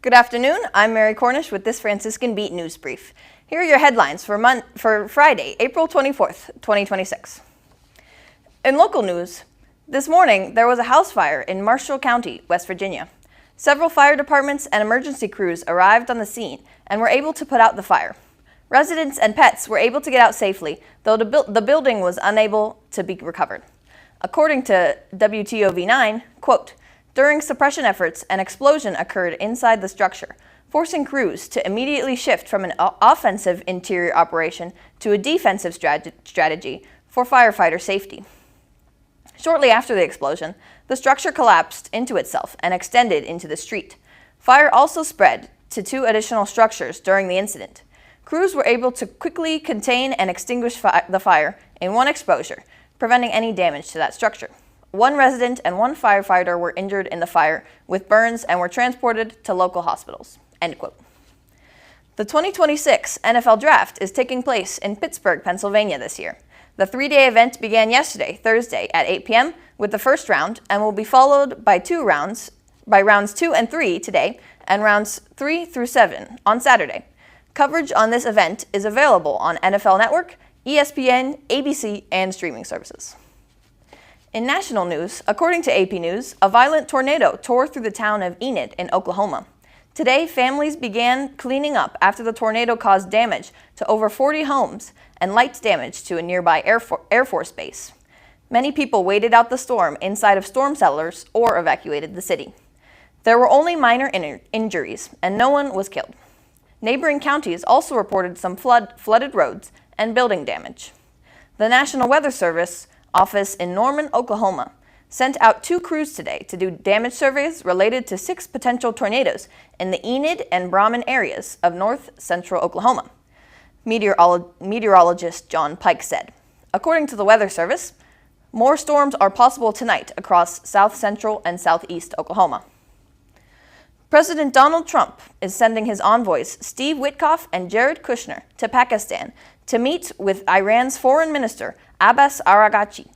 Good afternoon, I'm Mary Cornish with this Franciscan Beat news brief. Here are your headlines for Friday, April 24th, 2026. In local news, this morning there was a house fire in Marshall County, West Virginia. Several fire departments and emergency crews arrived on the scene and were able to put out the fire. Residents and pets were able to get out safely, though the building was unable to be recovered. According to WTOV9, quote, during suppression efforts, an explosion occurred inside the structure, forcing crews to immediately shift from an offensive interior operation to a defensive strategy for firefighter safety. Shortly after the explosion, the structure collapsed into itself and extended into the street. Fire also spread to two additional structures during the incident. Crews were able to quickly contain and extinguish the fire in one exposure, preventing any damage to that structure. One resident and one firefighter were injured in the fire with burns and were transported to local hospitals. End quote. The 2026 NFL Draft is taking place in Pittsburgh, Pennsylvania this year. The three-day event began yesterday, Thursday, at 8 p.m. with the first round and will be followed by rounds 2 and 3 today and rounds 3 through 7 on Saturday. Coverage on this event is available on NFL Network, ESPN, ABC, and streaming services. In national news, according to AP News, a violent tornado tore through the town of Enid in Oklahoma. Today, families began cleaning up after the tornado caused damage to over 40 homes and light damage to a nearby Air Force base. Many people waited out the storm inside of storm cellars or evacuated the city. There were only minor injuries, and no one was killed. Neighboring counties also reported some flooded roads and building damage. The National Weather Service office in Norman, Oklahoma, sent out 2 crews today to do damage surveys related to 6 potential tornadoes in the Enid and Brahman areas of north-central Oklahoma. Meteorologist John Pike said. According to the Weather Service, more storms are possible tonight across south-central and southeast Oklahoma. President Donald Trump is sending his envoys Steve Witkoff and Jared Kushner to Pakistan to meet with Iran's foreign minister Abbas Araghchi,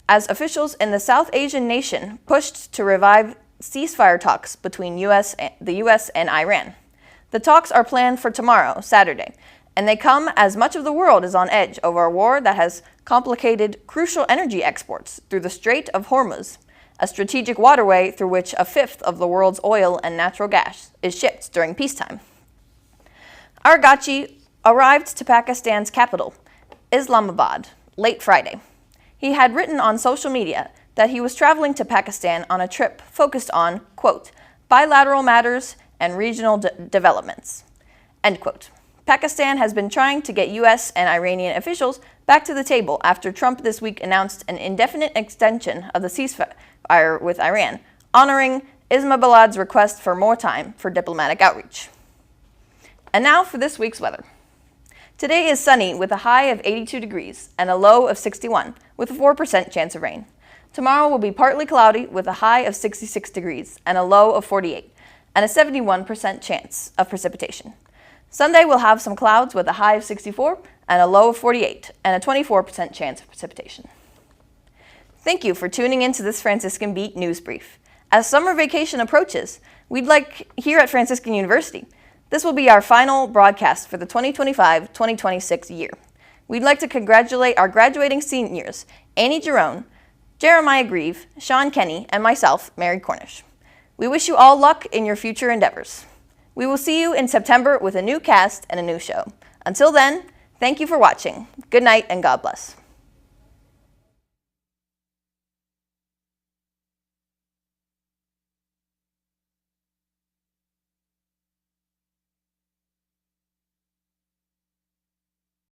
as officials in the South Asian nation pushed to revive ceasefire talks between the U.S. and Iran. The talks are planned for tomorrow, Saturday, and they come as much of the world is on edge over a war that has complicated crucial energy exports through the Strait of Hormuz, a strategic waterway through which a fifth of the world's oil and natural gas is shipped during peacetime. Araghchi arrived to Pakistan's capital, Islamabad, late Friday. He had written on social media that he was traveling to Pakistan on a trip focused on, quote, bilateral matters and regional developments, end quote. Pakistan has been trying to get U.S. and Iranian officials back to the table after Trump this week announced an indefinite extension of the ceasefire with Iran, honoring Islamabad's request for more time for diplomatic outreach. And now for this week's weather. Today is sunny with a high of 82 degrees and a low of 61 with a 4% chance of rain. Tomorrow will be partly cloudy with a high of 66 degrees and a low of 48 and a 71% chance of precipitation. Sunday will have some clouds with a high of 64 and a low of 48 and a 24% chance of precipitation. Thank you for tuning in to this Franciscan Beat news brief. As summer vacation approaches, here at Franciscan University, this will be our final broadcast for the 2025-2026 year. We'd like to congratulate our graduating seniors, Annie Jerome, Jeremiah Grieve, Sean Kenny, and myself, Mary Cornish. We wish you all luck in your future endeavors. We will see you in September with a new cast and a new show. Until then, thank you for watching. Good night and God bless.